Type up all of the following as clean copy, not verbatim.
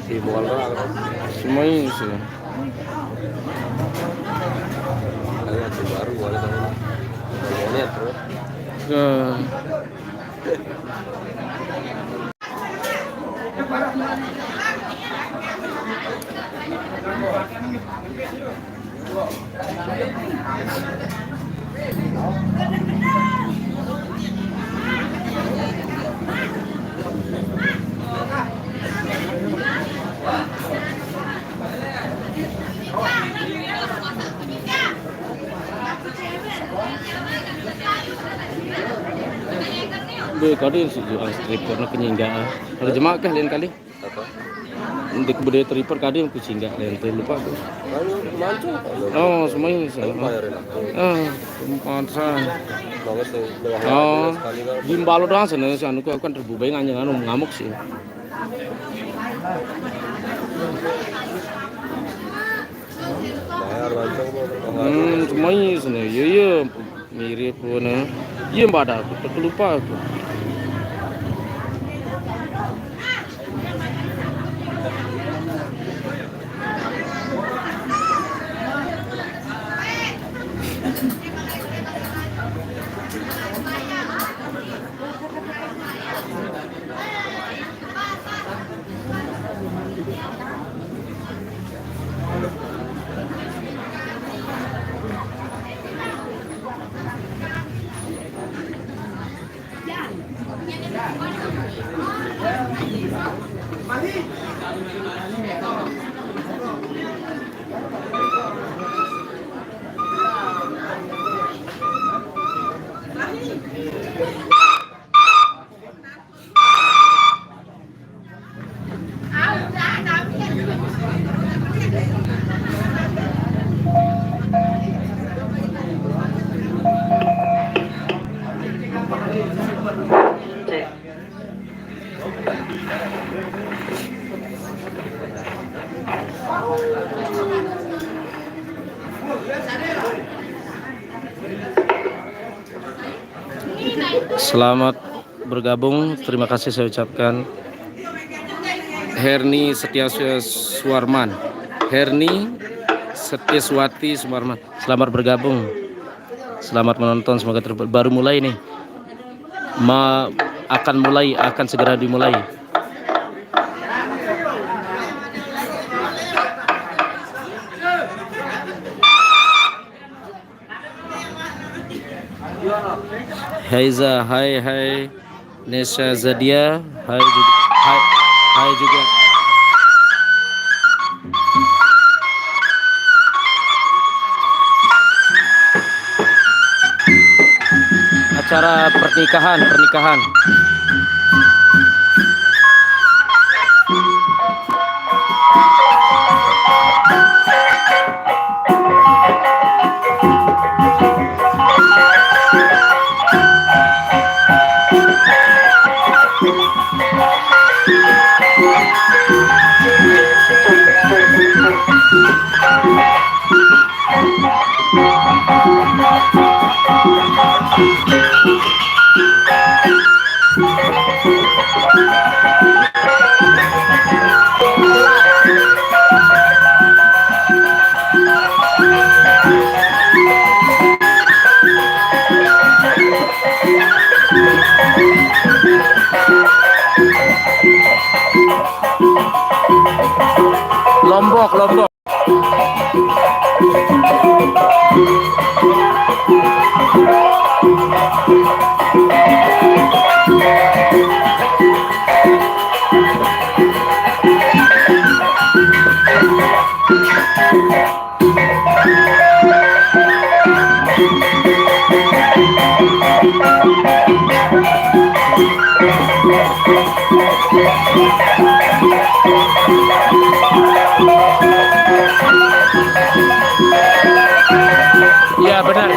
Si Mualra Semuanya sih. kalian baru wala tayo. Lihat bro. Ya. Be kali sih jual stripper nak kenyingga. Ada jemaah kah lain kali? Apa? Untuk budaya stripper kali yang kucingga lain tu lupa aku. Lalu mancung. Oh semuanya sih. Bayarin aku. Pantesan. Bagus tuh. Bawah Oh, sekali kan. gimbal doang sebenarnya sih anu aku kan terbubay nganyang anu ngamuk sih. Bayar mancung bro. Semuanya sebenarnya. Iya, mirip pun. Iya mbak ada aku lupa aku. Selamat bergabung, terima kasih saya ucapkan Herni Setiaswarman, Herni Setiaswati Sumarman. Selamat bergabung, selamat menonton, semoga baru mulai nih, akan segera dimulai. Haiza, hai Nesha Zadia, hai juga. Acara pernikahan. Lombok. Ya benar.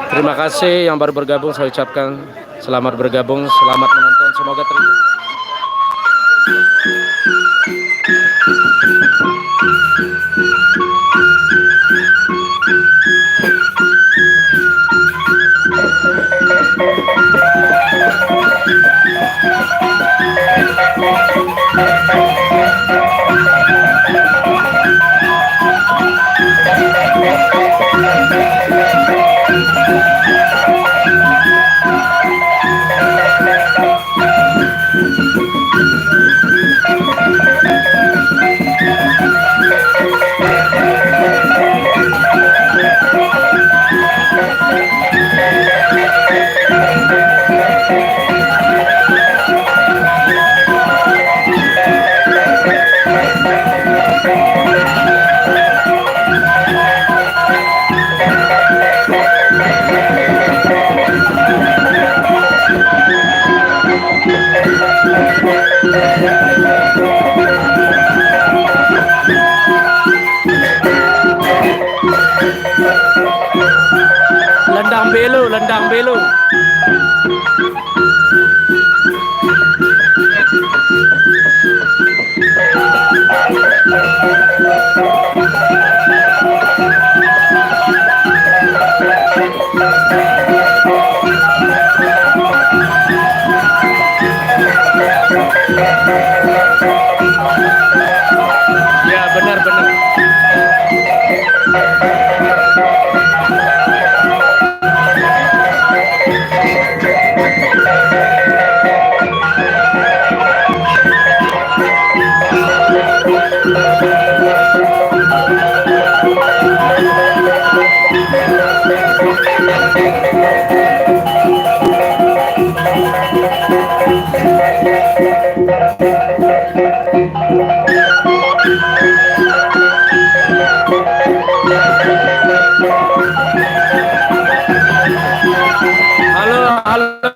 Terima kasih yang baru bergabung, saya ucapkan selamat bergabung, selamat menonton, semoga terima. Lendang belu. Ya, benar-benar. Halo, halo.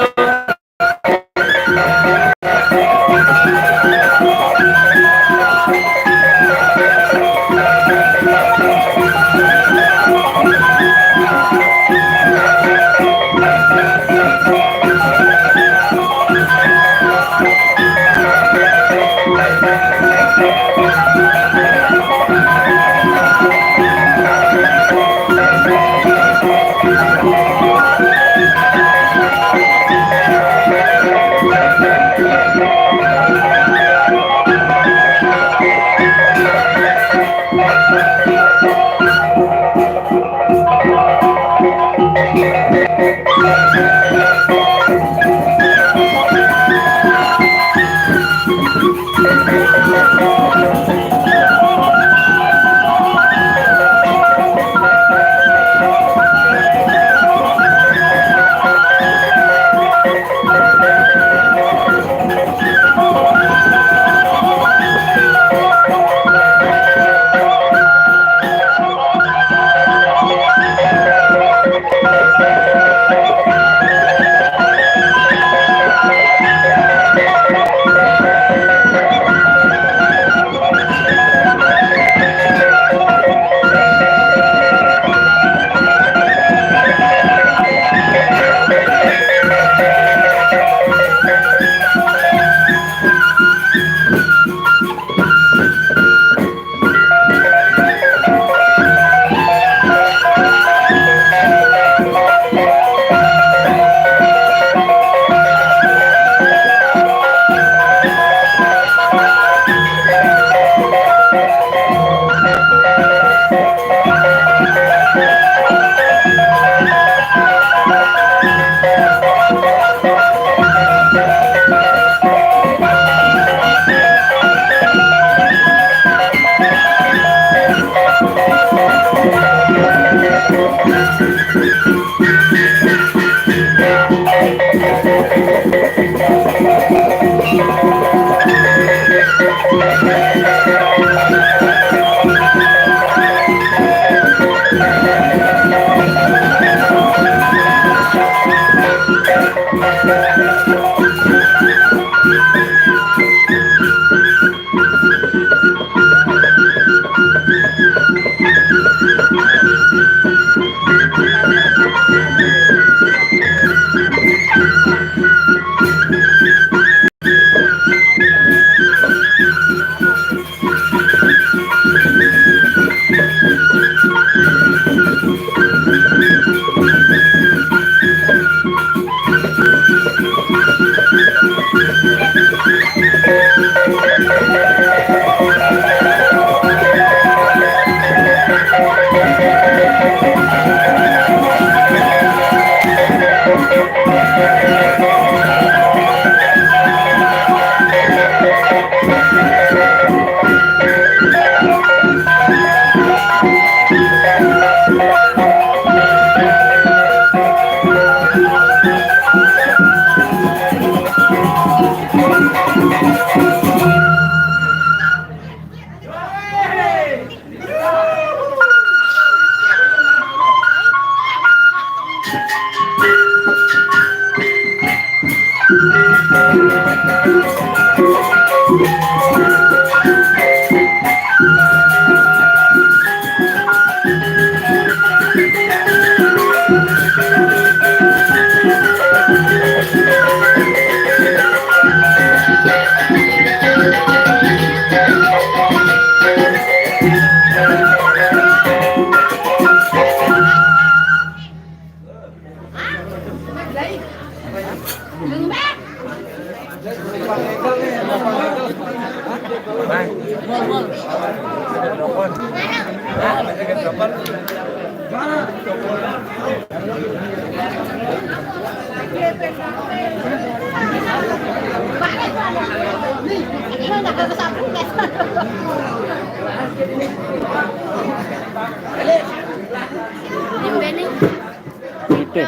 Itu.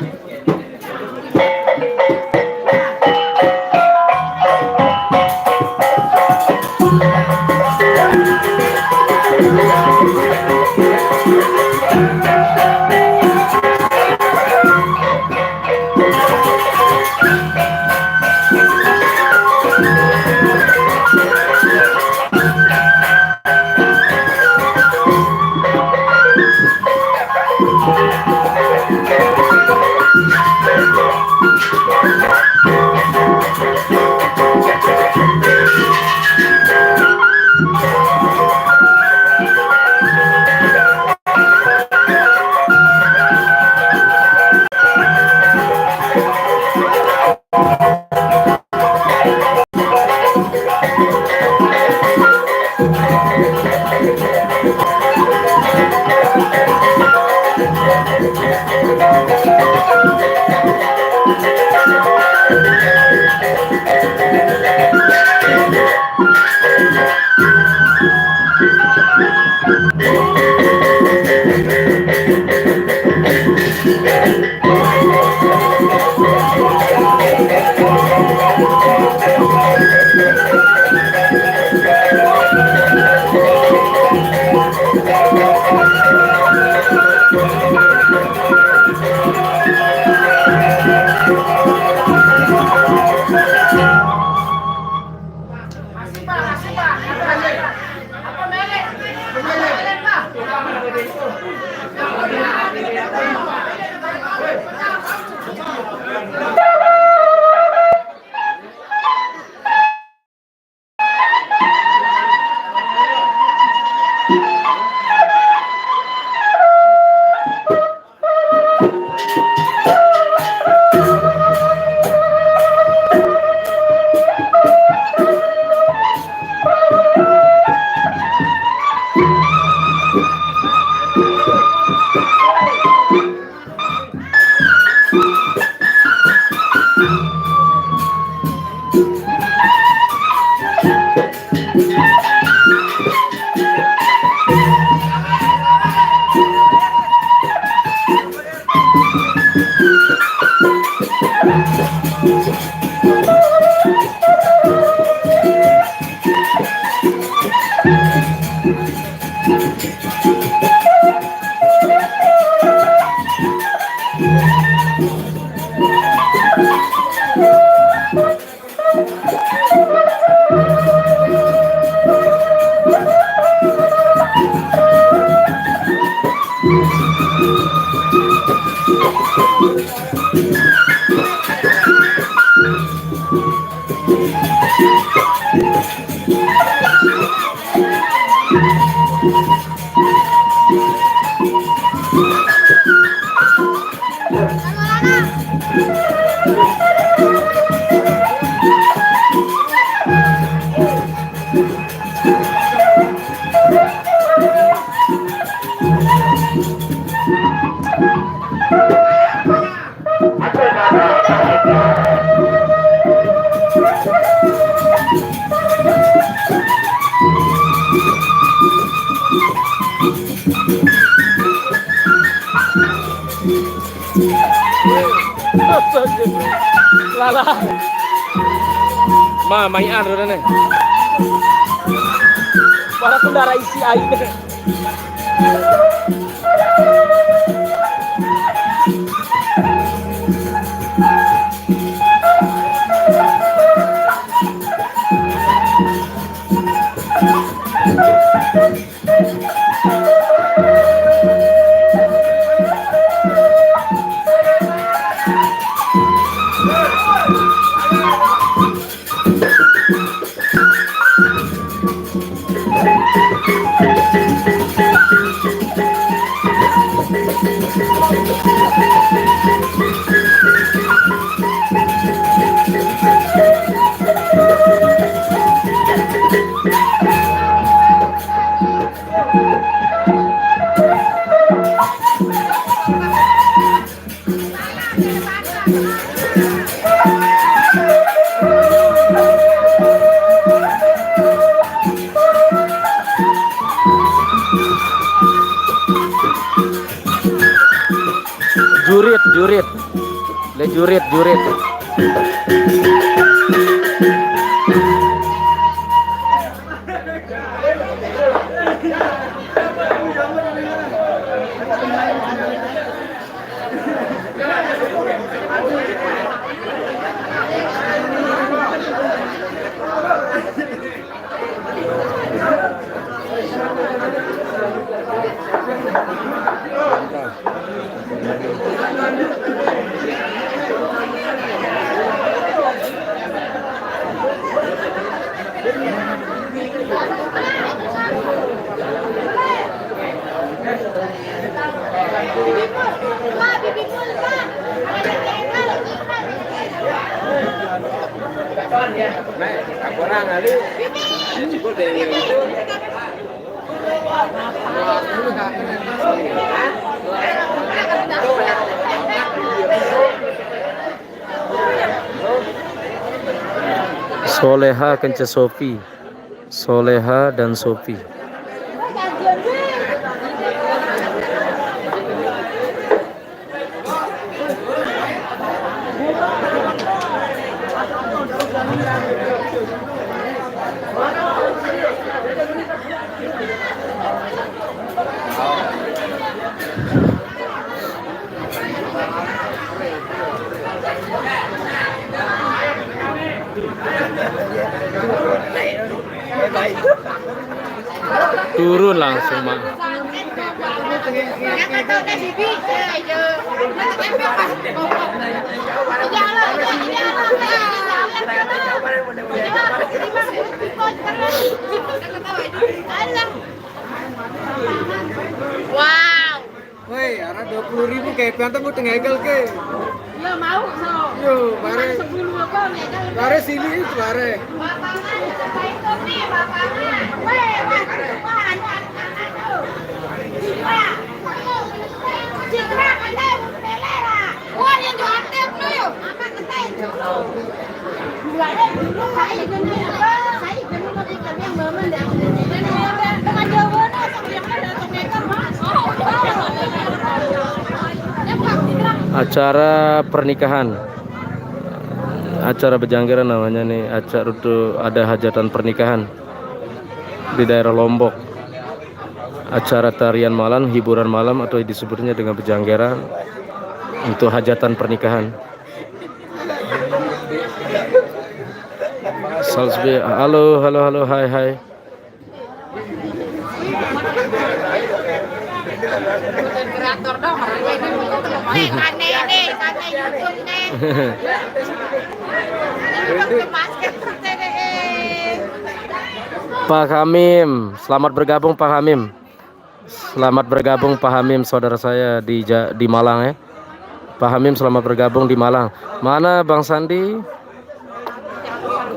Lala. Ma, may ano na. Para kung isi air. Jurit, jurit. Soleha kenca Sofi, Soleha dan Sofi. Turun langsung, Mak. Wow. Woi, arah 20.000 kayak piantah mau tengegal ke. Ya mau so. Yo, bare. 10 apa ya kan. Bare sini itu bare. Acara pernikahan, acara Bejanggeran namanya nih. Acara itu ada hajatan pernikahan di daerah Lombok. Acara tarian malam, hiburan malam atau disebutnya dengan Bejanggeran untuk hajatan pernikahan. Salsbi, halo, halo, halo, hai, hai. Moderator dong, kane YouTube nih. Pakai masker Pak Hamim, selamat bergabung Pak Hamim. Selamat bergabung Pak Hamim, saudara saya di Malang ya. Pak Hamim selamat bergabung di Malang. Mana Bang Sandi?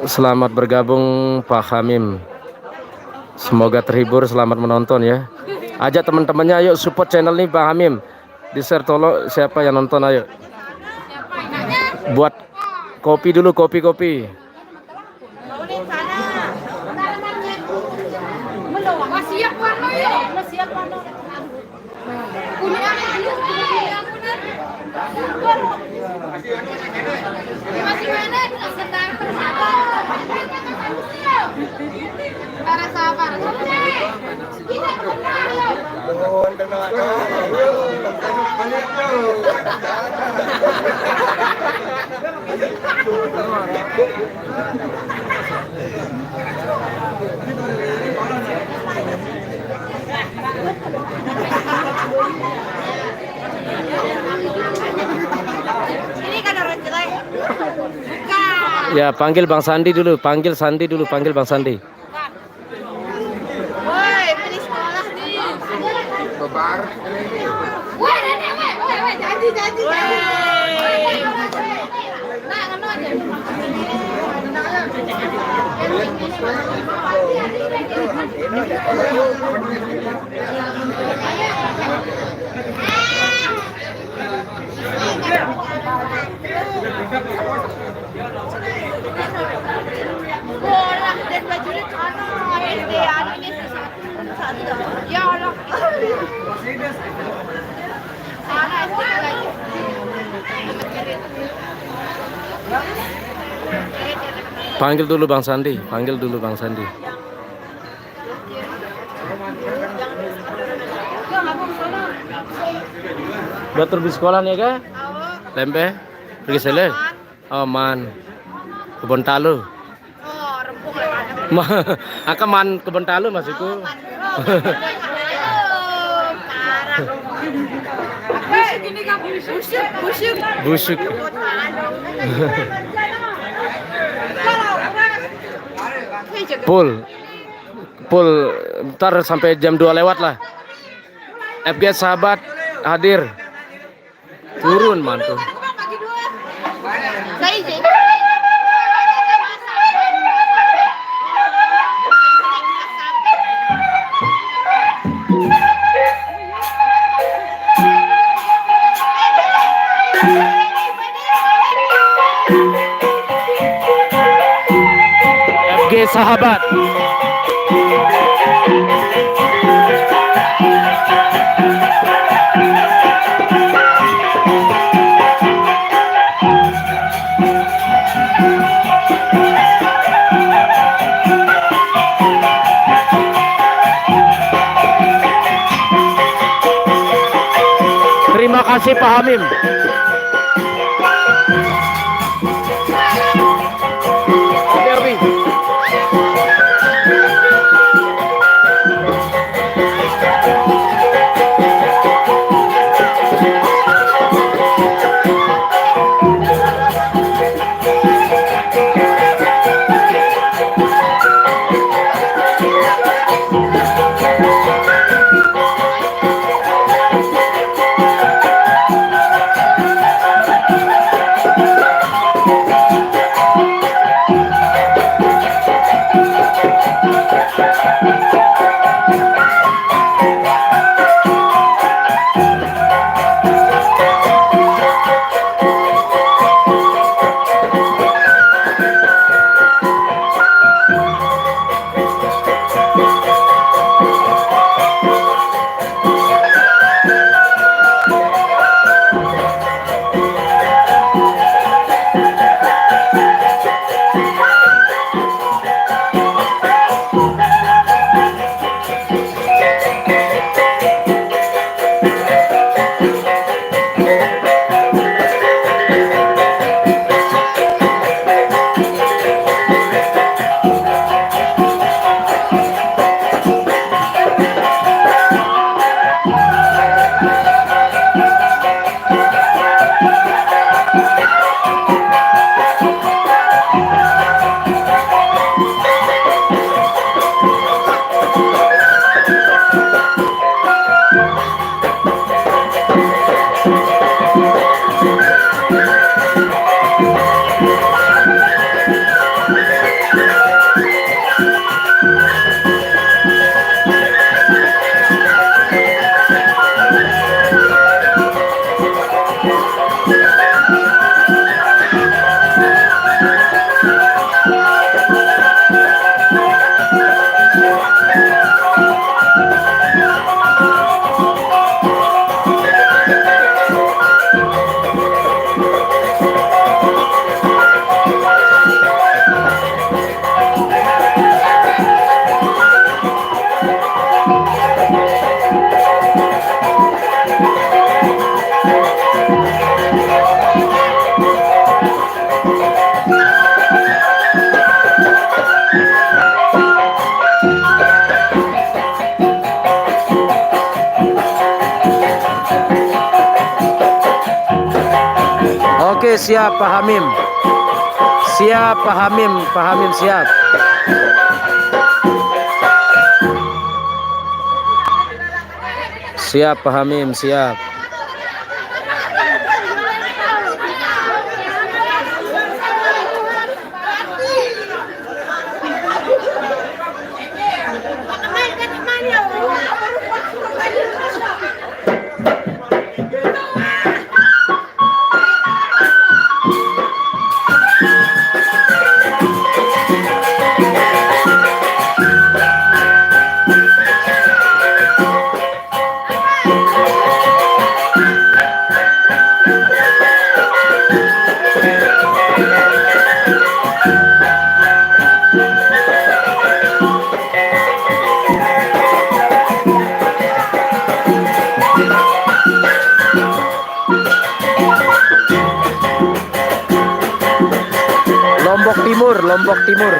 Selamat bergabung Pak Hamim. Semoga terhibur, selamat menonton ya. Ajak teman-temannya, ayo support channel nih Pak Hamim. Di-share tolong, siapa yang nonton ayo. Buat kopi dulu, kopi. Ya, panggil Bang Sandi dulu, panggil Bang Sandi. Woi, pilih sekolah nih. Bebar. Woi, janji. Nah, ngono aja. Bola dan bajunya sana SD ini satu. Ya Allah. Sana SD lagi. Panggil dulu Bang Sandi, panggil dulu Bang Sandi. Buat terus sekolah nih kah? Lempe, pergi sele. Oh man, kebun talu. Oh, rempung lagi. Aka man kebun talu masukku. Busuk ini kan busuk. Busuk. Pul, ntar sampai jam 2 lewat lah. FGS sahabat hadir. Turun mantu. FG sahabat. Terima kasih Pak Hamim. Oke, siap Pak Hamim. Siap Pak Hamim, Pak Hamim siap. Siap Pak Hamim, siap. Lombok Timur.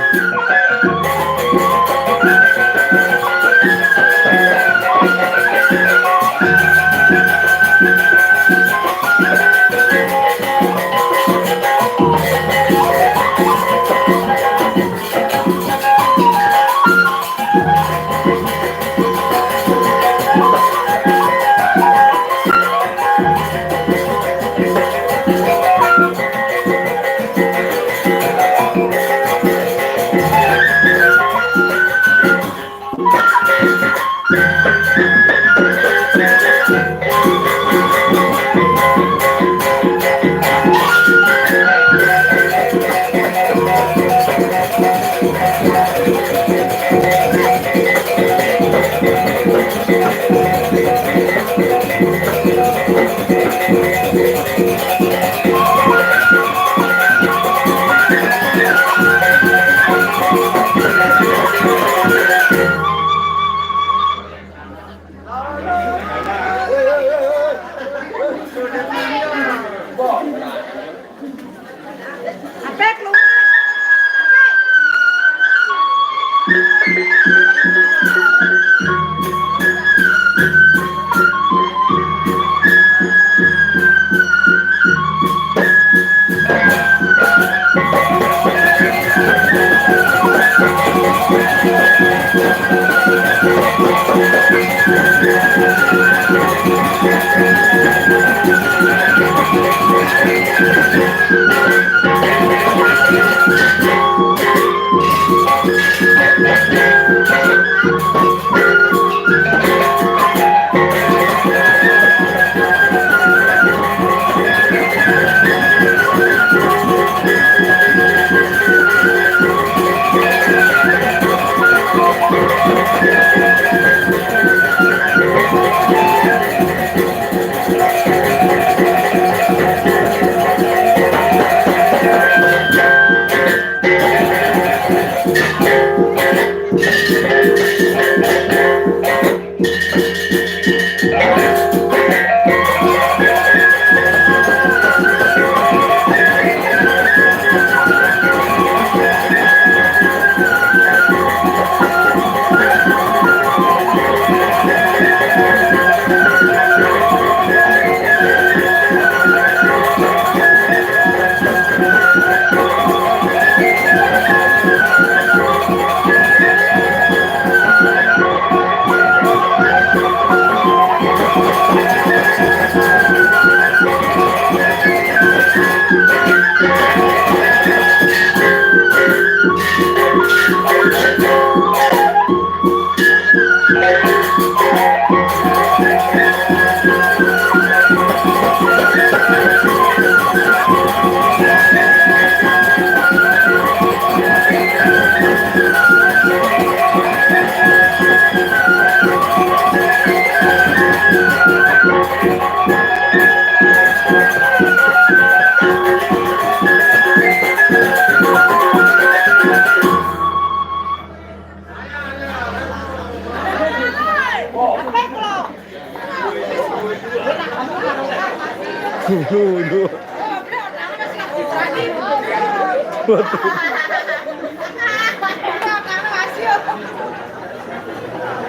Apa keluar?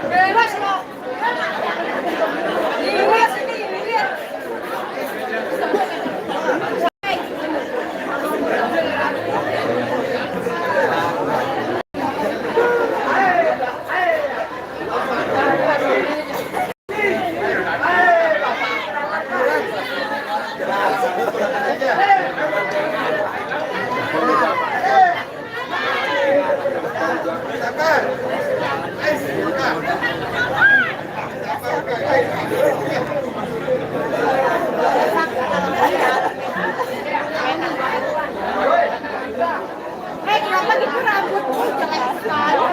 Bebas lo. Bebas ini, lihat. Kenapa gitu rambutmu jelek sekali?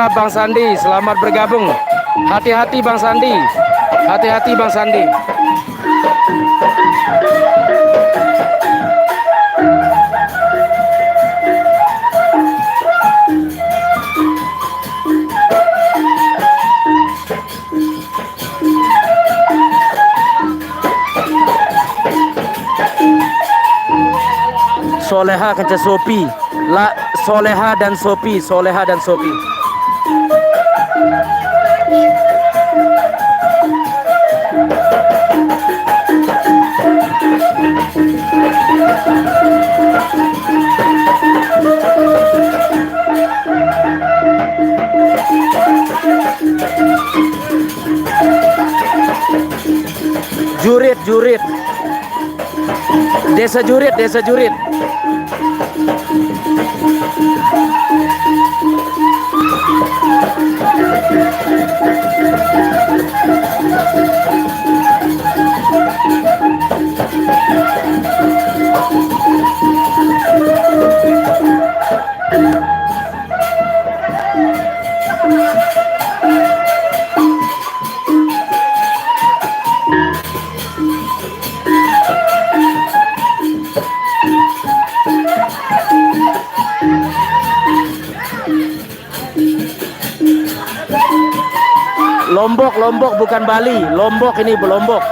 Siap Bang Sandi, selamat bergabung. Hati-hati Bang Sandi. Hati-hati Bang Sandi. Soleha kencah Sopi. Soleha dan Sopi, Soleha dan Sopi. Jurit, Jurit. Desa Jurit, Desa Jurit. Lombok, Lombok bukan Bali. Lombok ini Lombok.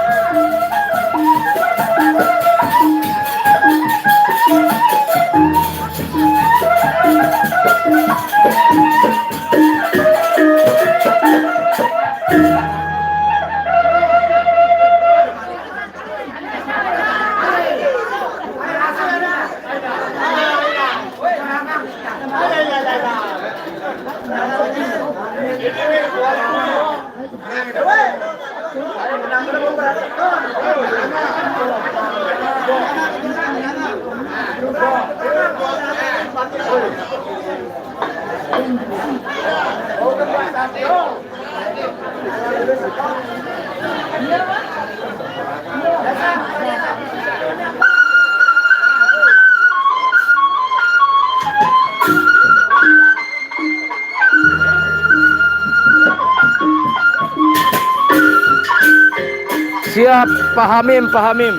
Siap, Pak Hamim, Pak Hamim.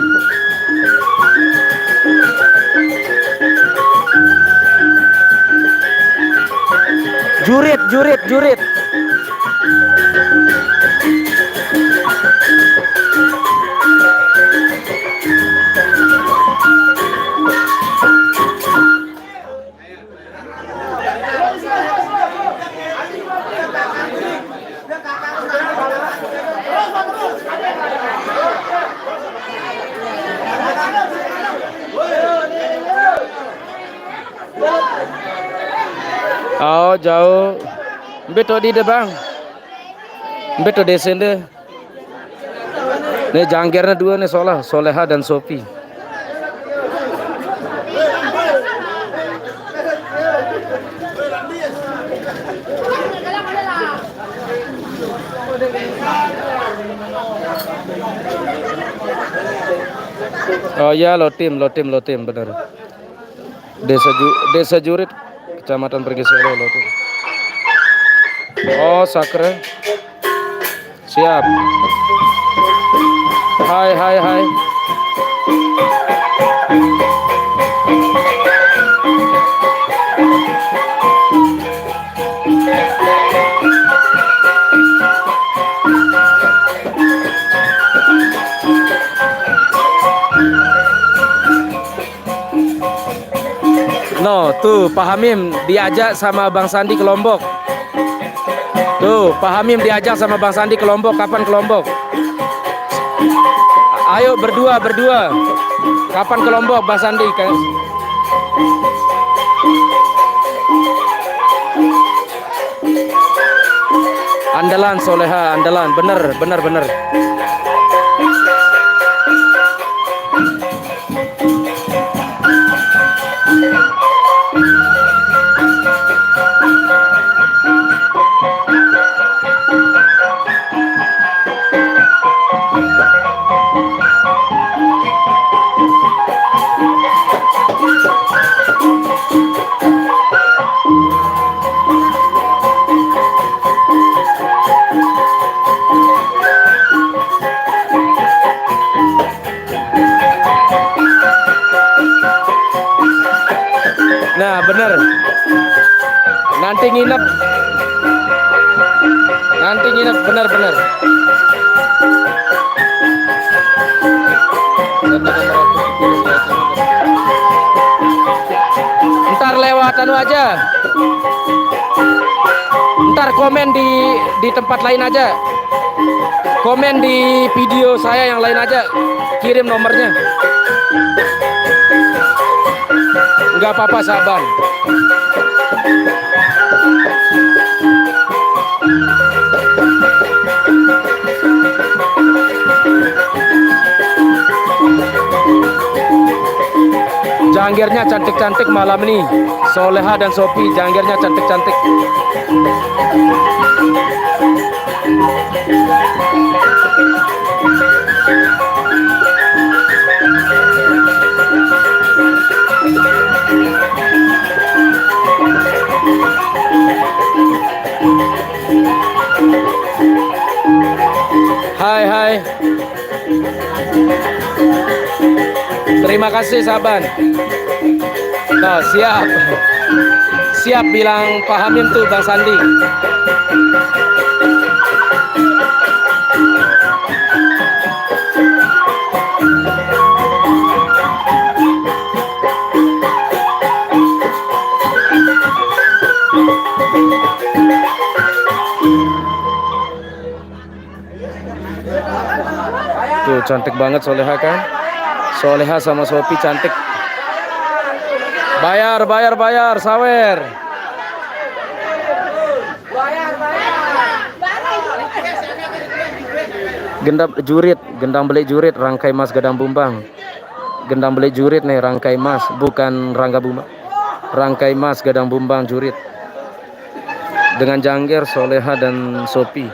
Jurit, Jurit, Jurit. Oh jauh, betul di bang, betul desen deh. Nih janggernya dua nih Soleha dan Sopi. Oh ya lo tim benar. Desa Jurit. Kecamatan Pergiselo loh tuh. Oh Sakre. Siap. Hai hai hai. No, tuh Pak Hamim diajak sama Bang Sandi ke Lombok. Tuh Pak Hamim diajak sama Bang Sandi ke Lombok. Kapan ke Lombok? Ayo berdua. Kapan ke Lombok Bang Sandi? Andalan Soleha, andalan. Bener. bener. Nanti nginep. Nanti nginep bener-bener. Ntar lewat anu aja. Ntar komen di tempat lain aja. Komen di video saya yang lain aja. Kirim nomornya. Nggak apa-apa Saban. Janggernya cantik-cantik malam ini. Soleha dan Sophie, janggernya cantik-cantik. Hai hai. Terima kasih Saban. Nah, siap. Siap bilang pahamin tuh Bang Sandi. Tuh cantik banget Soleha kan? Soleha sama Sophie cantik. Bayar, bayar, bayar, sawer. Gendam belik jurit, rangkai mas gadang bumbang. Gendam belik jurit nih, rangkai mas, bukan rangga bumbang. Rangkai mas gadang bumbang jurit. Dengan jangger Soleha dan Sophie.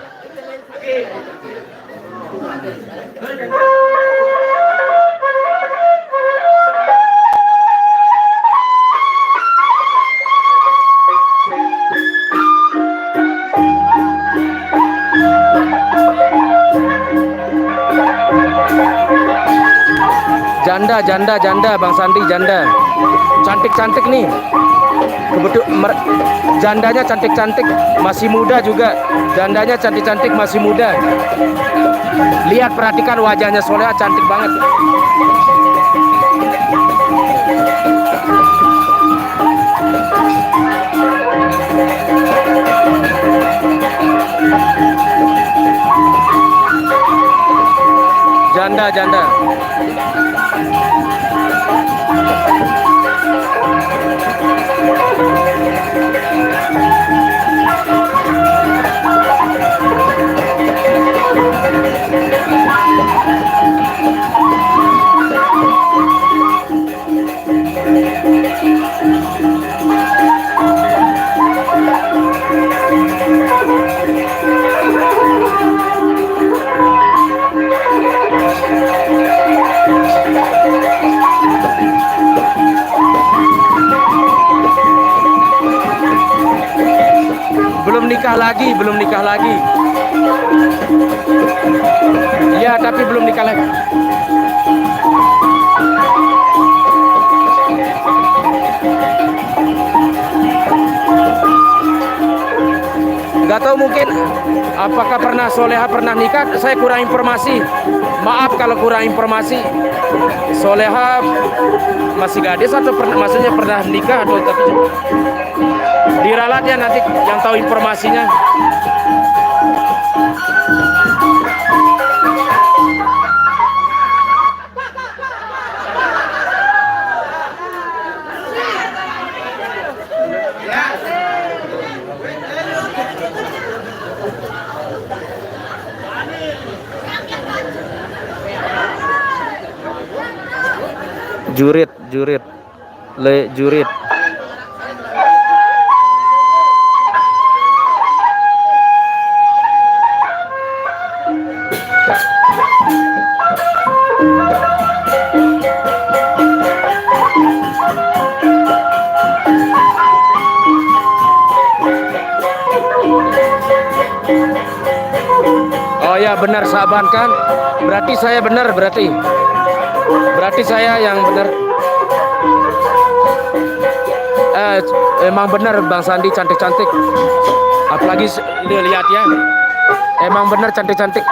Janda Bang Sandi, janda cantik-cantik nih. Jandanya cantik-cantik, masih muda juga. Jandanya cantik-cantik, masih muda. Lihat, perhatikan wajahnya Soleha, cantik banget. Janda. Belum nikah lagi. Ya, tapi belum nikah lagi. Gak tahu, mungkin apakah Soleha pernah nikah, saya kurang informasi. Maaf kalau kurang informasi. Soleha masih gadis atau maksudnya pernah nikah atau tapi diralat ya, nanti yang tahu informasinya. Jurit. Oh ya, benar Saban kan? Berarti saya benar, berarti saya yang benar. Emang bener Bang Sandi cantik-cantik. Apalagi lihat ya. Emang bener cantik-cantik.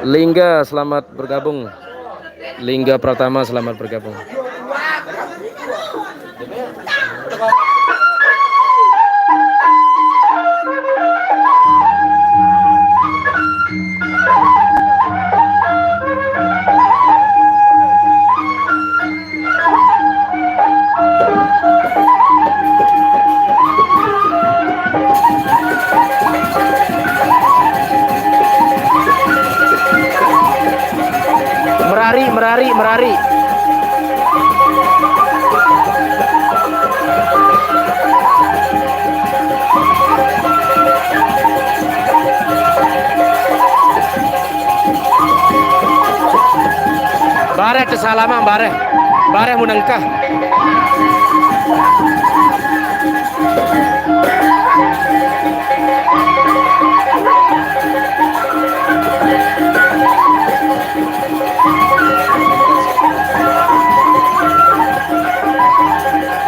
Lingga selamat bergabung. Lingga Pratama selamat bergabung. Merari. Bareh kesalaman bareh munengkah.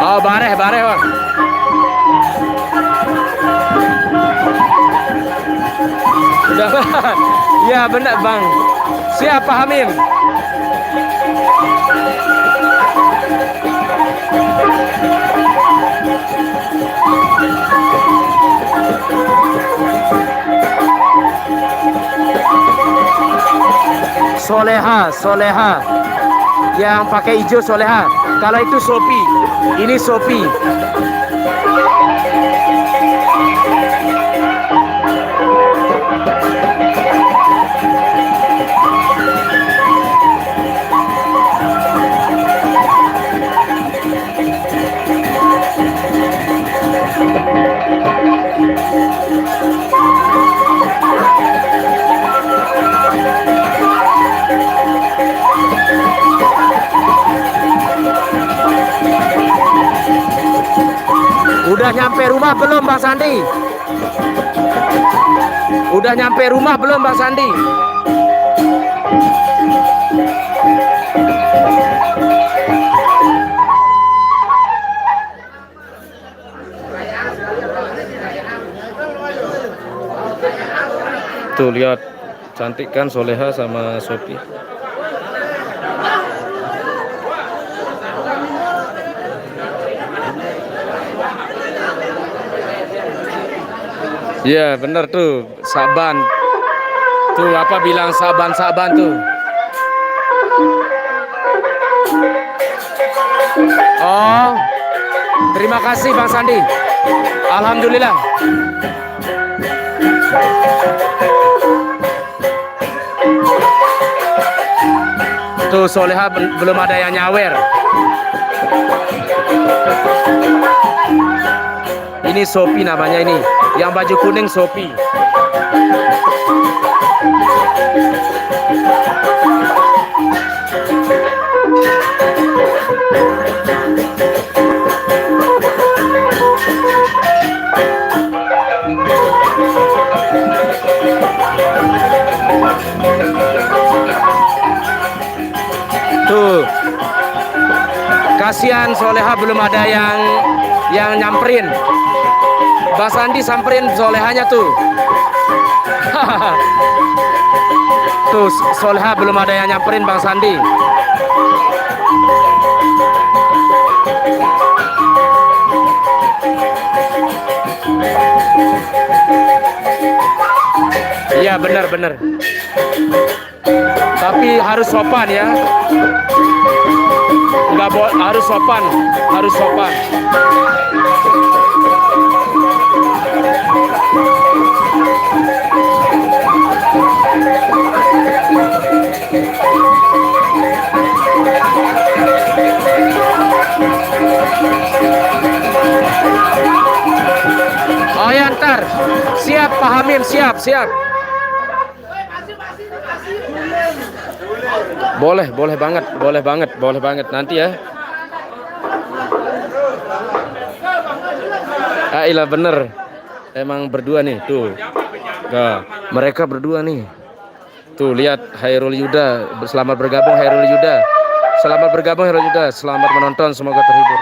Oh, bareh Bang. Udah. Ya benar Bang. Siap Pak Hamim. Soleha. Yang pakai hijau Soleha. Kalau itu Sopi. Ini Sopi. Udah nyampe rumah belum Bang Sandi? Udah nyampe rumah belum Bang Sandi? Tuh lihat, cantik kan Soleha sama Sopi. Ya bener tuh, Saban. Tuh apa bilang Saban tuh. Oh, terima kasih Bang Sandi. Alhamdulillah. Tuh Soleha belum ada yang nyawer. Ini Sopi namanya ini. Yang baju kuning Sopi. Tuh. Kasihan Soleha belum ada yang nyamperin. Bang Sandi samperin Solehanya tuh. Tuh Soleha belum ada yang nyamperin Bang Sandi. Iya benar. Tapi harus sopan ya. Enggak harus sopan. Oh ya ntar. Siap Pak Hamim, siap. Boleh banget nanti ya. Ah, iya bener. Emang berdua nih, tuh. Nah, mereka berdua nih. Tuh, lihat Hairul Yuda. Selamat bergabung Hairul Yuda. Selamat bergabung Hairul Yuda. Selamat menonton, semoga terhibur.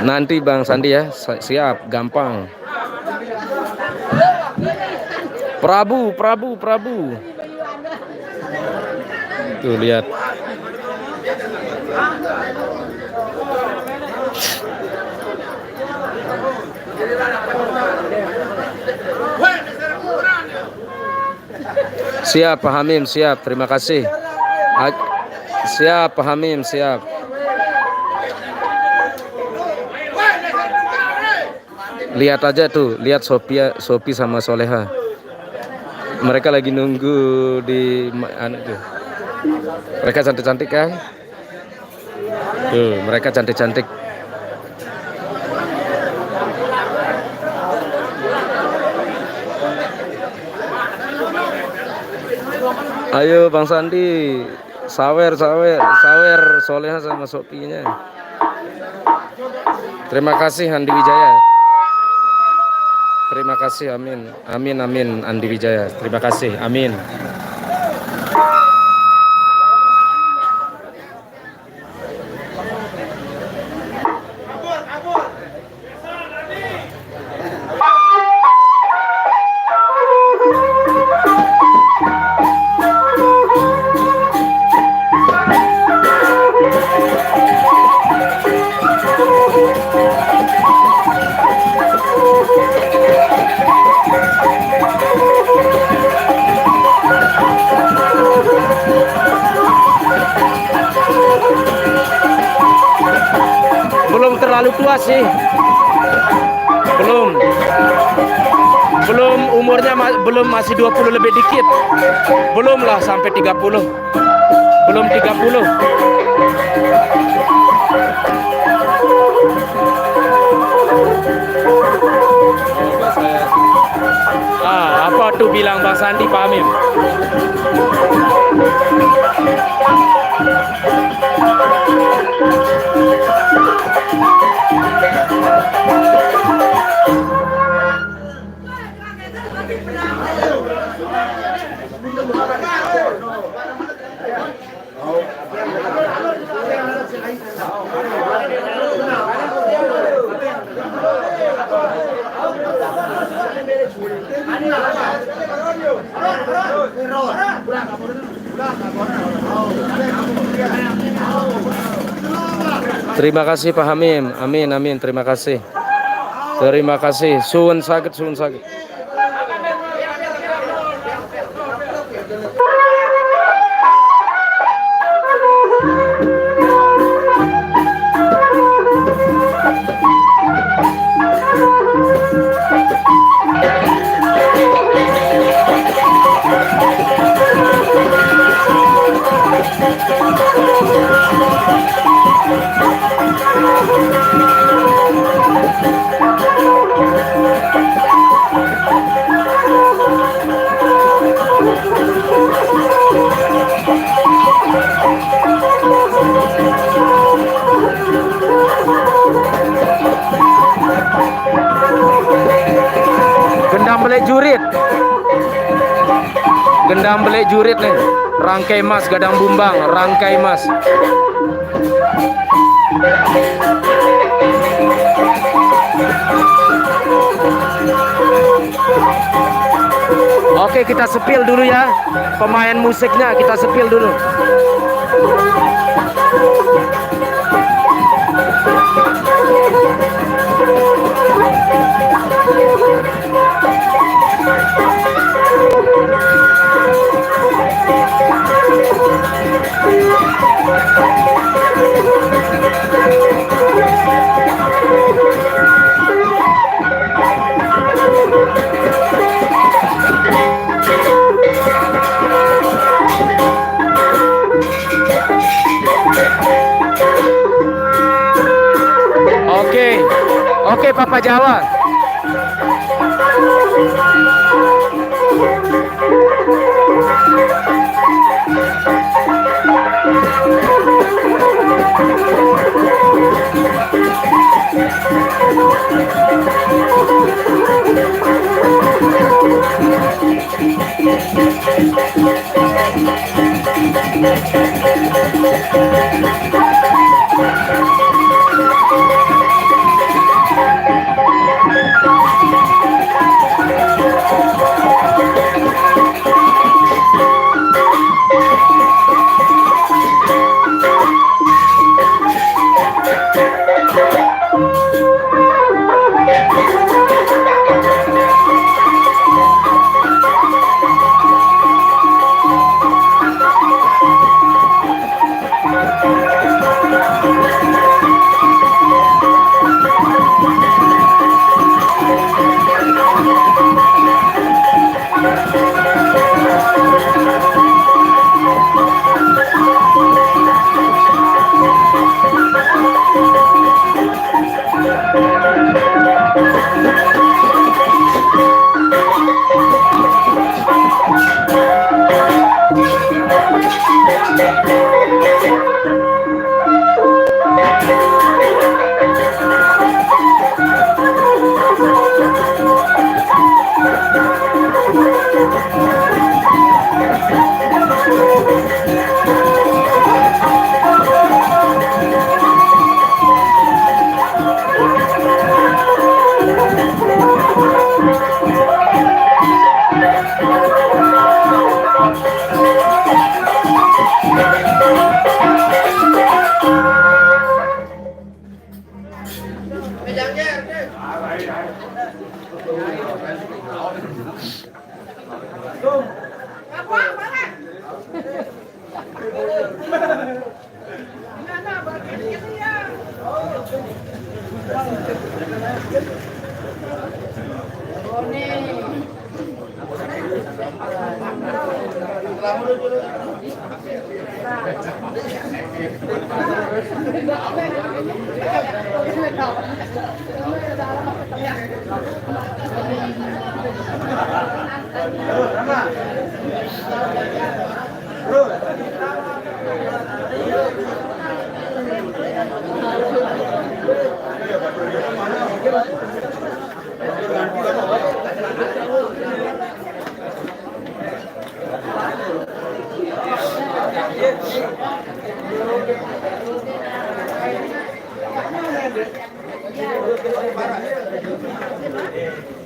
Nanti Bang Sandi ya, siap, gampang. Prabu. Tuh lihat. Siap Pak Hamim, siap. Terima kasih. Siap Pak Hamim, siap. Lihat aja tuh, lihat Sophie sama Soleha. Mereka lagi nunggu di tuh. Mereka cantik-cantik kan? Tuh, mereka cantik-cantik. Ayo Bang Sandi, sawer Soleha sama Sophie-nya. Terima kasih Andi Wijaya. Terima kasih, amin Andi Wijaya. Terima kasih, amin. Belum terlalu tua sih. Belum umurnya belum, masih 20 lebih dikit. Belum lah sampai 30. Belum 30. Apa tuh bilang Bang Sandi, Pak Amim? Terima kasih Pak Hamim. Amin. Terima kasih. Suwun sakit. Gendam belek jurit nih. Rangkai Mas Gadang Bumbang, Rangkai Mas. Oke, kita sepil dulu ya. Pemain musiknya kita sepil dulu. Oke, Papa Jawa.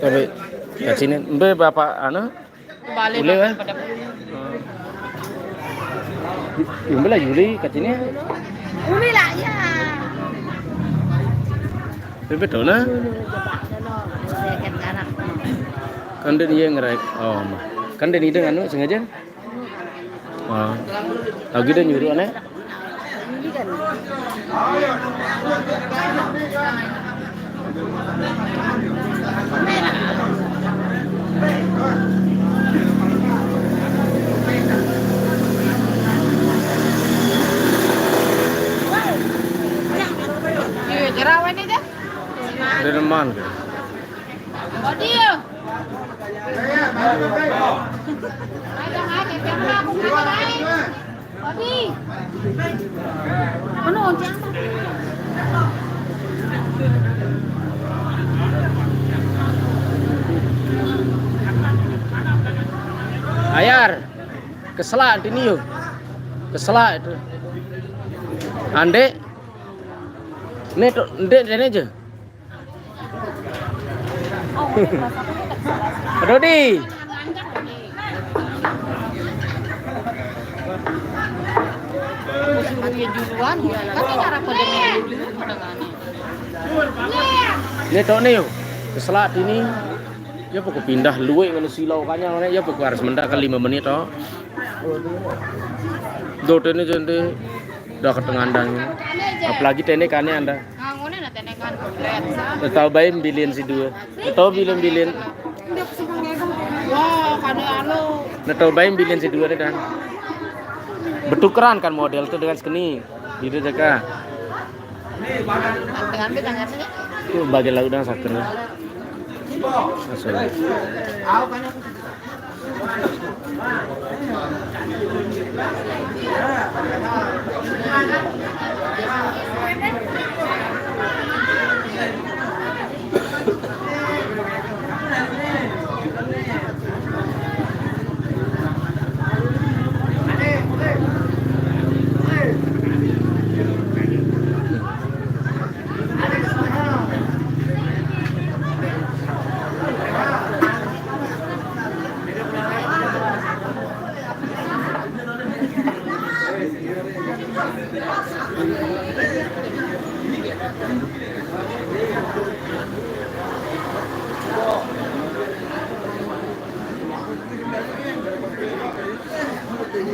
Tapi kat sini mbe bapak anu Balik boleh kan? pada Mbe lah Yuli kat sini. Uli lah ya. Betul na? Kan dia yang ngerai. Oh, mah. Kan dia ide anu sengaja. Oh. Lagi dia nyuruh aneh. Jerawan itu. Dia reman. Oh dia. Ayar, keselak di niu, keselak itu. Ande, ini tuh, ini aja. Rodi. Dia duluan, kan cara pada dulu pada Ini tuh nih, keselak ini. Ya pokok pindah luwe ngono silau kanya ya pokok harus mendak ke 5 menit toh. Do tene jende dah ketengandang. Apalagi tene kane anda. ngangone na tenekan komplet. Tahu bae bilin si dua. Tahu bilin. Wah, kane anu. Tahu bae bilin si dua dan. Bertukeran kan model tuh dengan skeni. Gitu jaga. Dengan bidang apa sih? Itu bagian laut dan saker. Asal.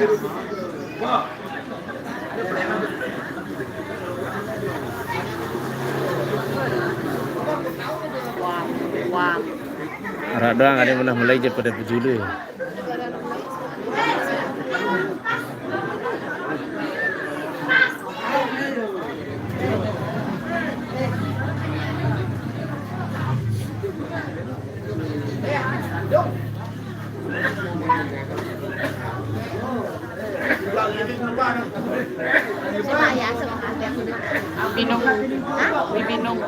Wah, wah. Arak doang ada yang pernah mulai je pada berjulu. Coba ya, Binong. Binong.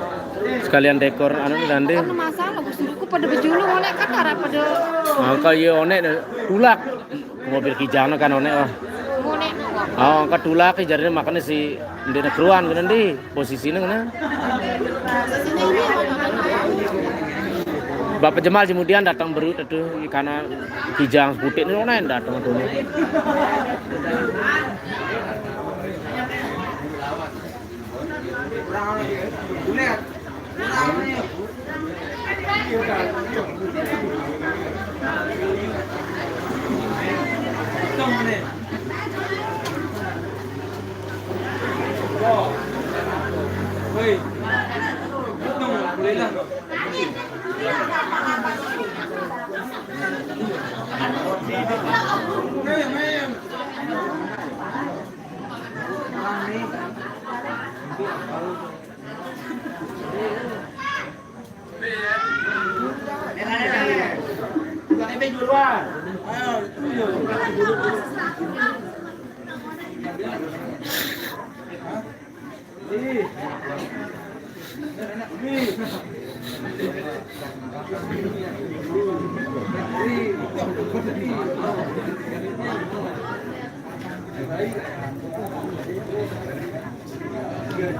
Sekalian dekor anu dande. Kan masalah gustuku pada bejulu onek kan arah pada Angka ye onek tulak. Mobil kijana kan onek wah. onek. Angka tulak jarine makane si ndene keruan kan ndi posisine ngene. Bapak Jemal kemudian datang berut itu karena kijang putih ini onek datang tuh.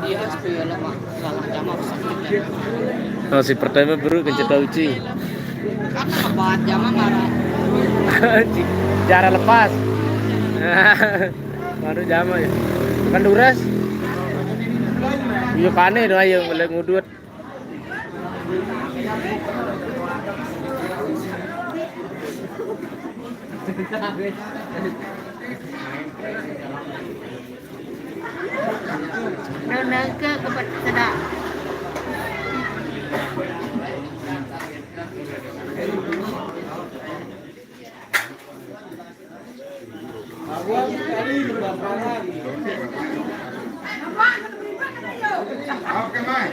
Iya, supaya lama lalang jama sakit. Oh, si pertama baru kencet uci. Kan kebat jama marah. Cara lepas. Baru jama ya. Kan duras. Iya kane doa yang boleh ngudut. Naga kebat sedap. Oke, Mai.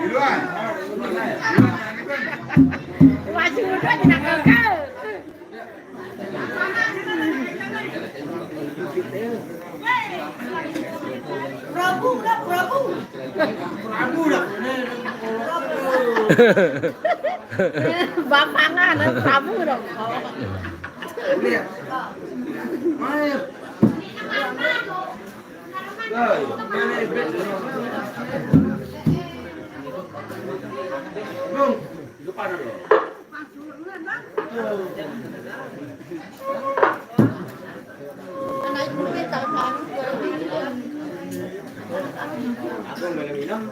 Duluan. Maju udah tidak gagal. Prabu dah. Bapangan Prabu dong. Lihat. Mai. Bung, depan dulu. Anak ibu kita kan.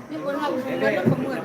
Ini pun harus ada pemuat.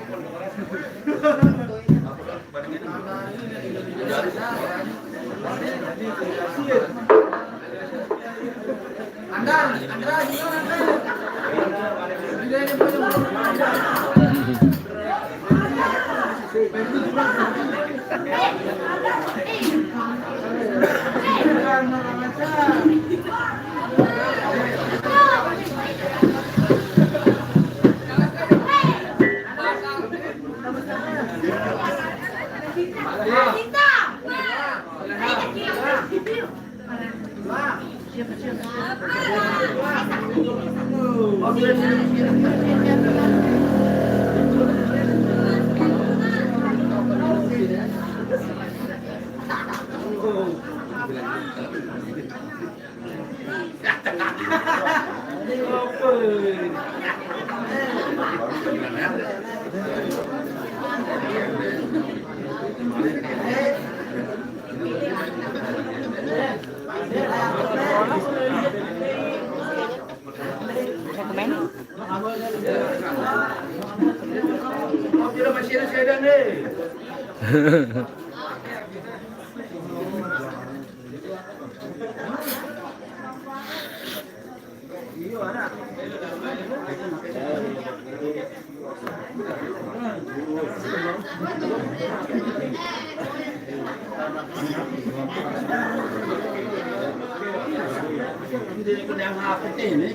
Hindi ko na hapitin eh.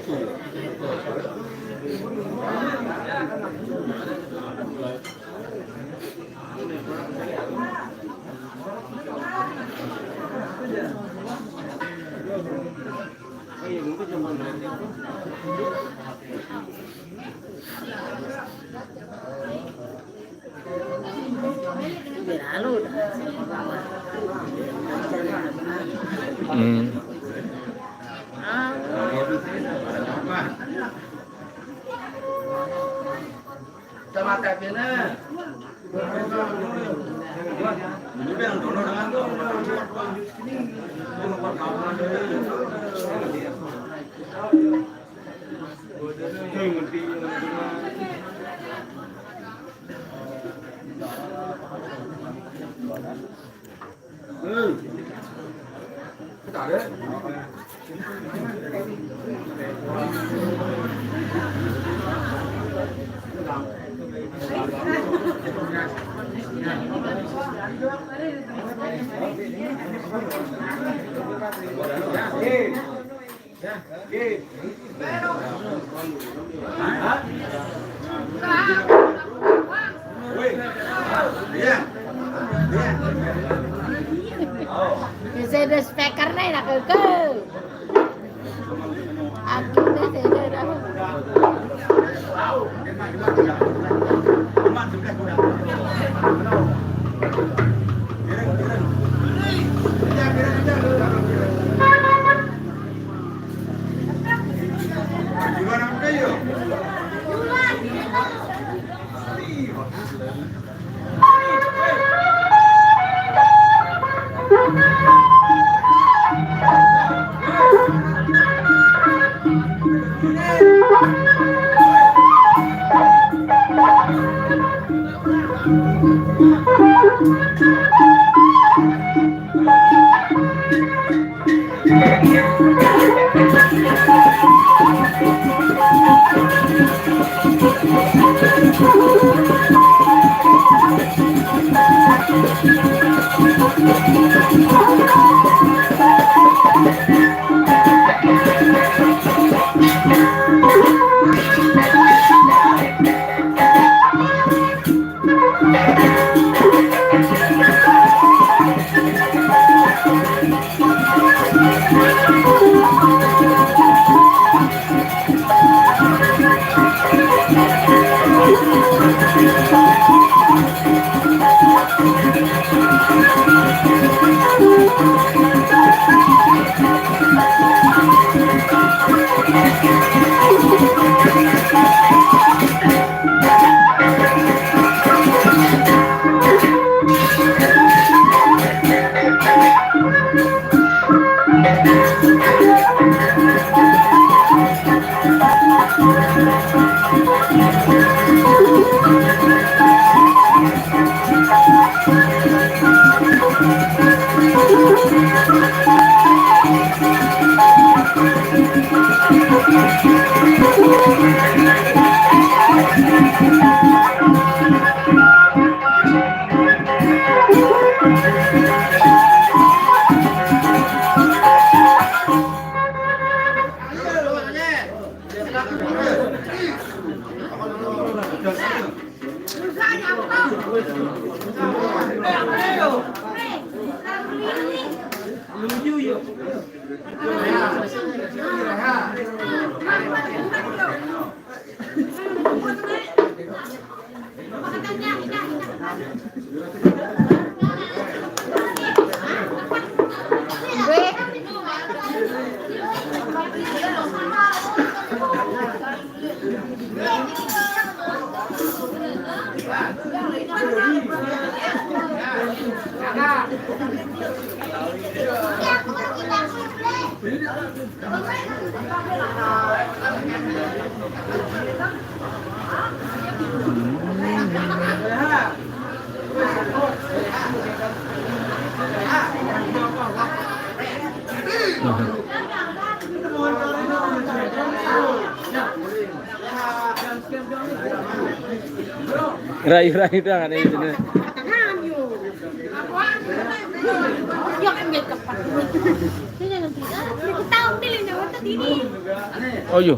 Sama tapnya. Ini yang donor dengan tuh. Saya ada speaker nih nak ke. Aku dah saya dah. Rayu-rayu dah kan itu. Yang ambil kapan? Saya jangan tidak. Kita ambil ini waktu ini. Oh iya.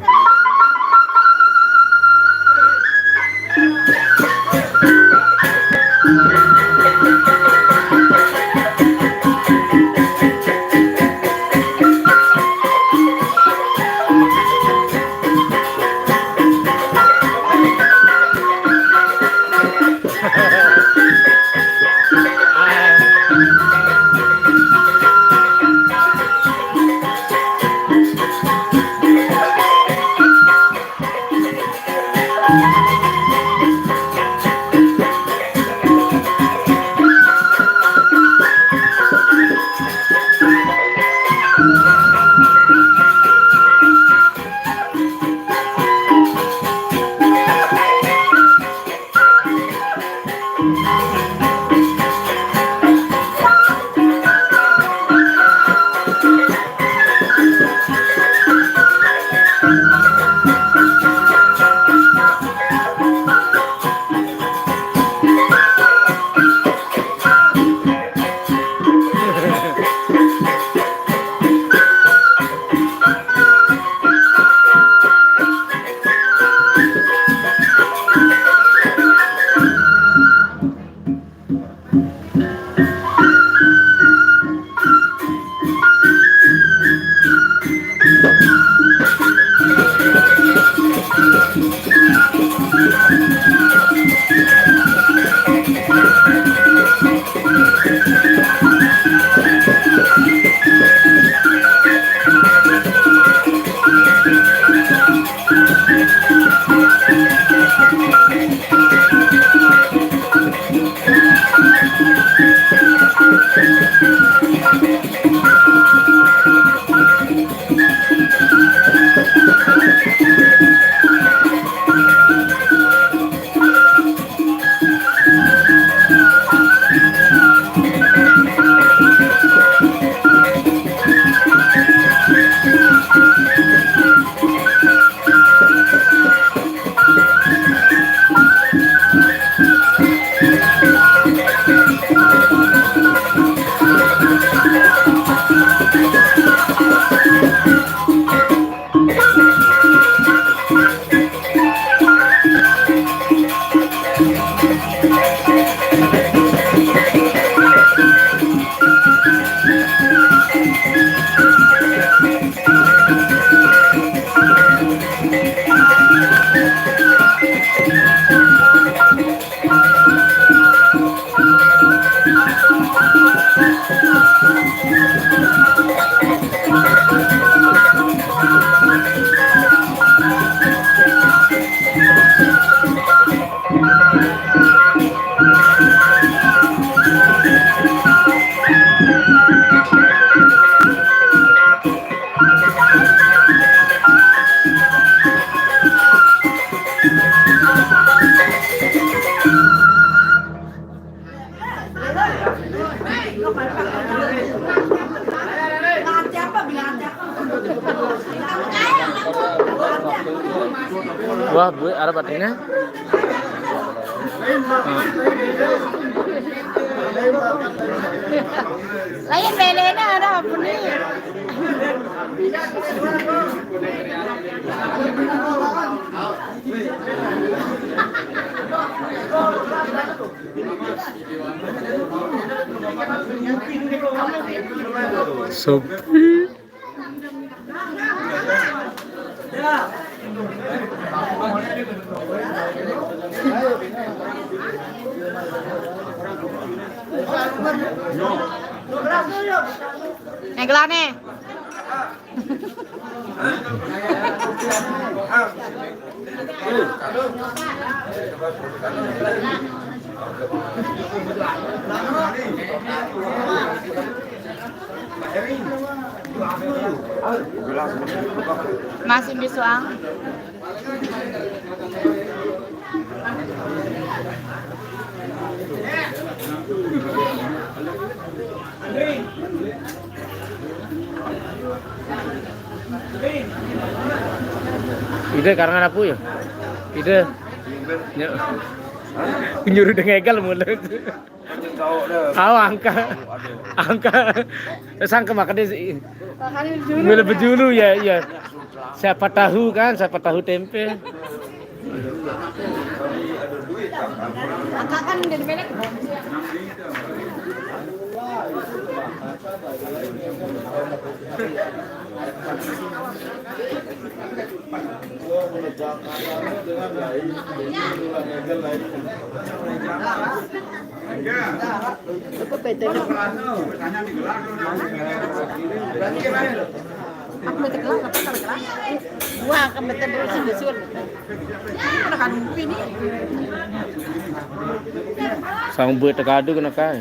Wah, gue arah batinnya. Lain belena ada apa nih? Sepi. Neglane. Masih di Suang. Ide karena aku ya. Ide. Ya. Nyuruh dengegal mulut. Angka sangka makannya milih bejulu ya iya. Siapa tahu tempe. Kakak kan dari mana? Aku betul kelas, apa kelas? Wah, kamu betul berusin. Kan ini. Sang buat tekadu kena kai.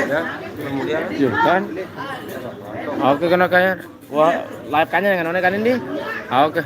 Ya, kemudian Yo kan. Oke kena kaya. Wah, live kanya yang none kan ini. Oke.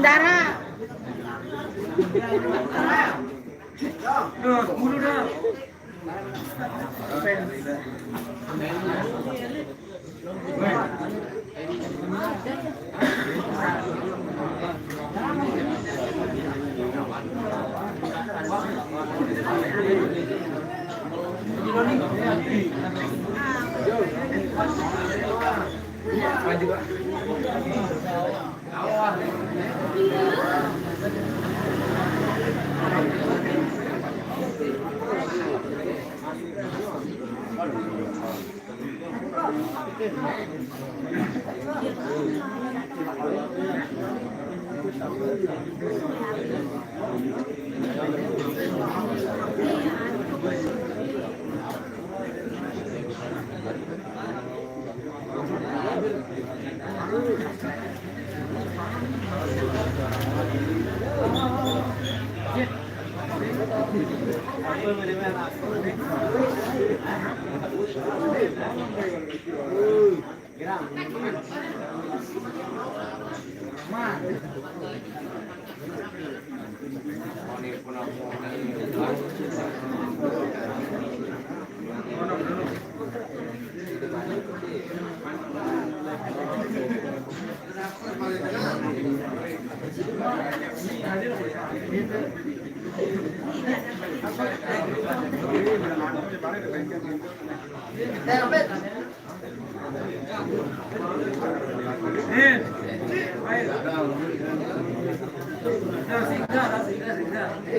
Darah.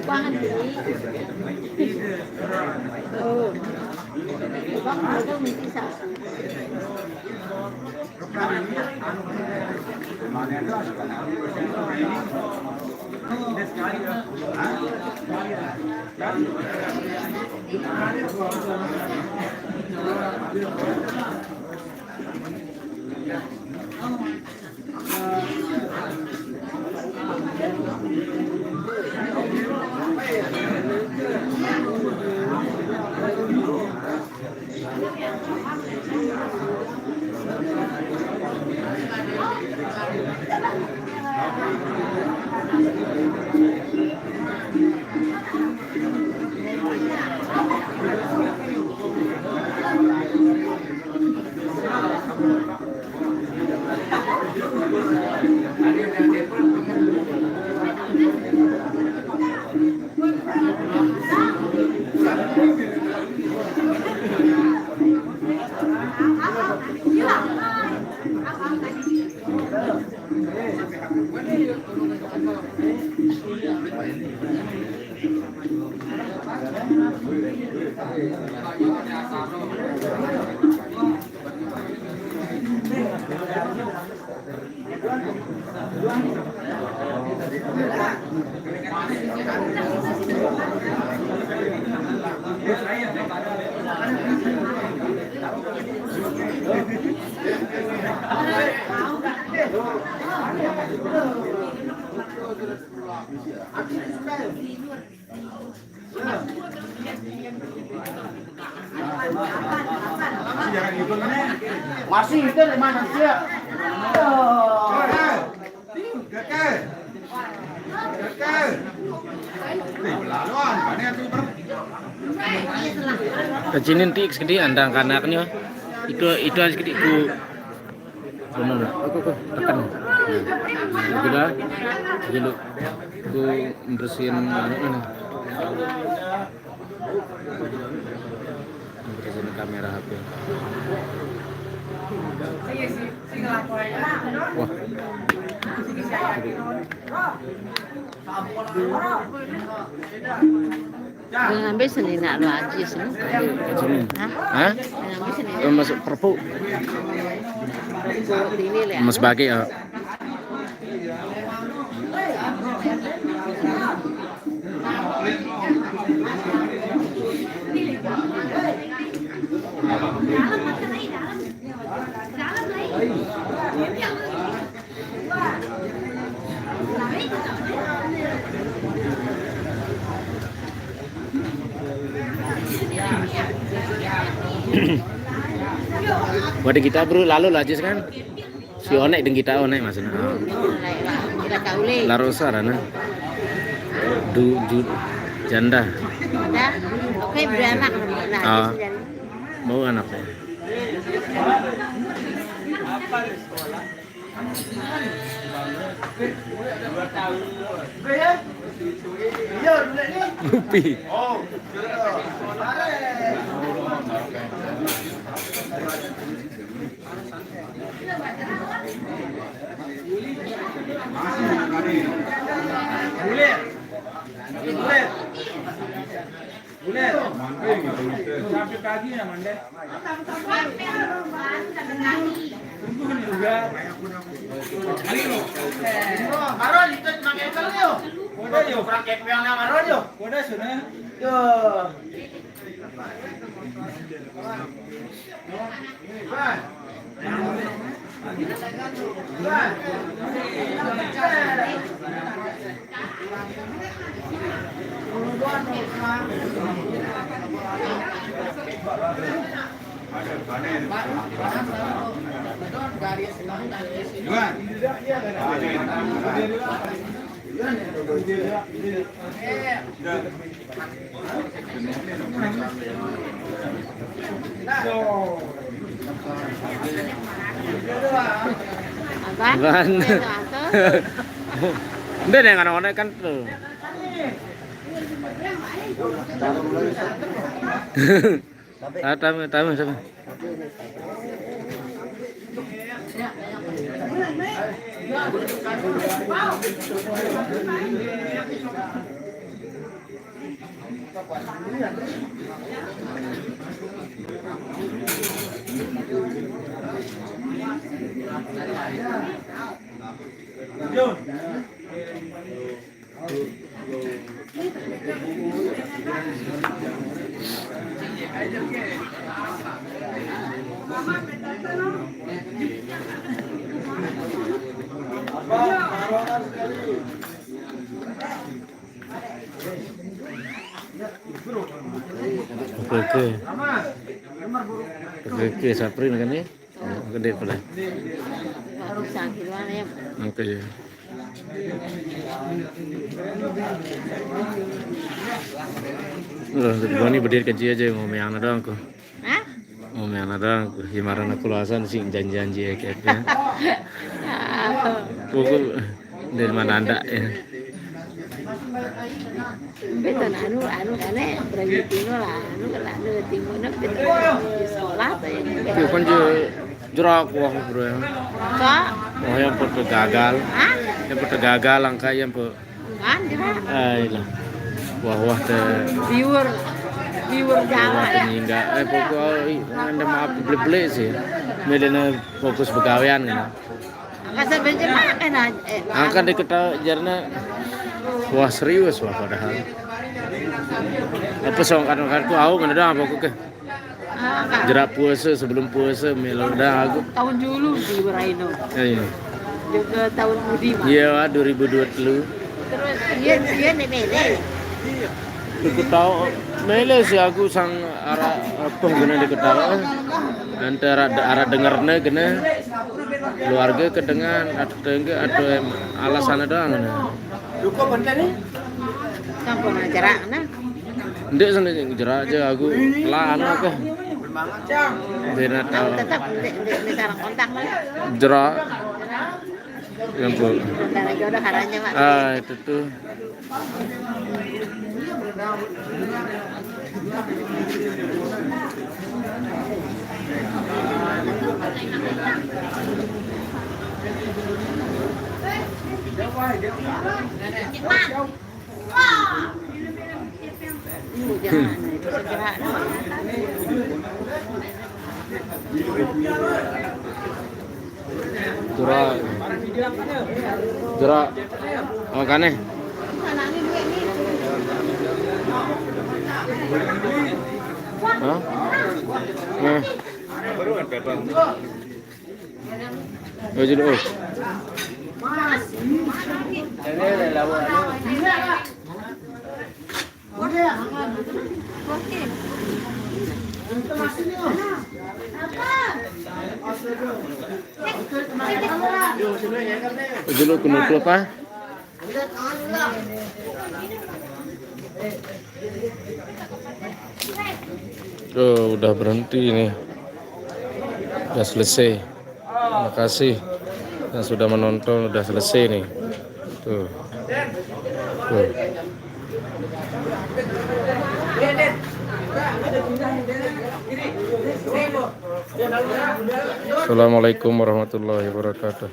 Quang anh chị. Quang người đâu mình đi sợ. Masih itu di mana sih? Gak Kecinin tik segede andang kanaknya. Itu aja segede ku. Benar. Aku tekan. Gitu dah. Jadi ku bersihin mana. Bersihin kamera HP. Wah. Ngambil seni nak lo aja seni. Kecinin. Hah? Ngambil seni. Masuk perpu. Ini lah. Mas bagi ya. Wadah kita bro lalu lajis kan si onek dengan kita onek maksudnya Kita kaule. larosa rana du janda Dah. Oke beranak Ah. lah. mau anaknya Upi Maron ikut pakai kalau yo. Udah yo, pakai yang nama Maron yo. Udah sudah. Yo. Apa? kan udah deh kan onek kan tuh tamu sama Oke, Saprin kan ya? Gede pula. Baru sangkilan ya. Oke ya. Udah, gua nih berdiri kecil aja mau main anak doang kok. Hah? Mau main anak doang kok. Himaran aku luasan sih janji-janji ya kayaknya. Pukul dari mana anda ya? Betul anu kane berani tino lah anu tino na betul sekolah tuh ya. Itu kan jerak wah bro ya. Kak, Wah yang pada gagal. hah? Yang pada gagal langkah yang Kan dia lah. Wah viewer Jawa ya. hingga pokok anda maaf beli sih. Medena fokus begawean kan. Kasar benci makan aja. Angkat diketahui jarna wah serius wah padahal. Apa song kan aku kan udah apa aku ke jerak puasa sebelum puasa melo dah aku. Tahun dulu di Beraino. Iya. Juga tahun Budi mah. Iya 2020. Terus dia nih mele. Aku tahu mele sih aku sang arah apa guna diketahui antara arah dengarnya guna keluarga kedengan atau alasan doang. Duko benda ni. Kampung acara nah. Ndek sana jerak aja aku pelan aku. Bina tahu. Tetap di sarang kontak mah. Jerak. Yang bu. Darah jodoh haranya Mak. Itu tuh. Jerak. Jerak. Makane. Hah? Nih. Oh, jadi oh. Dulu kuno apa? Tuh, udah berhenti nih. Udah selesai. Terima kasih yang sudah menonton, udah selesai nih. Tuh. Tuh. Assalamualaikum warahmatullahi wabarakatuh.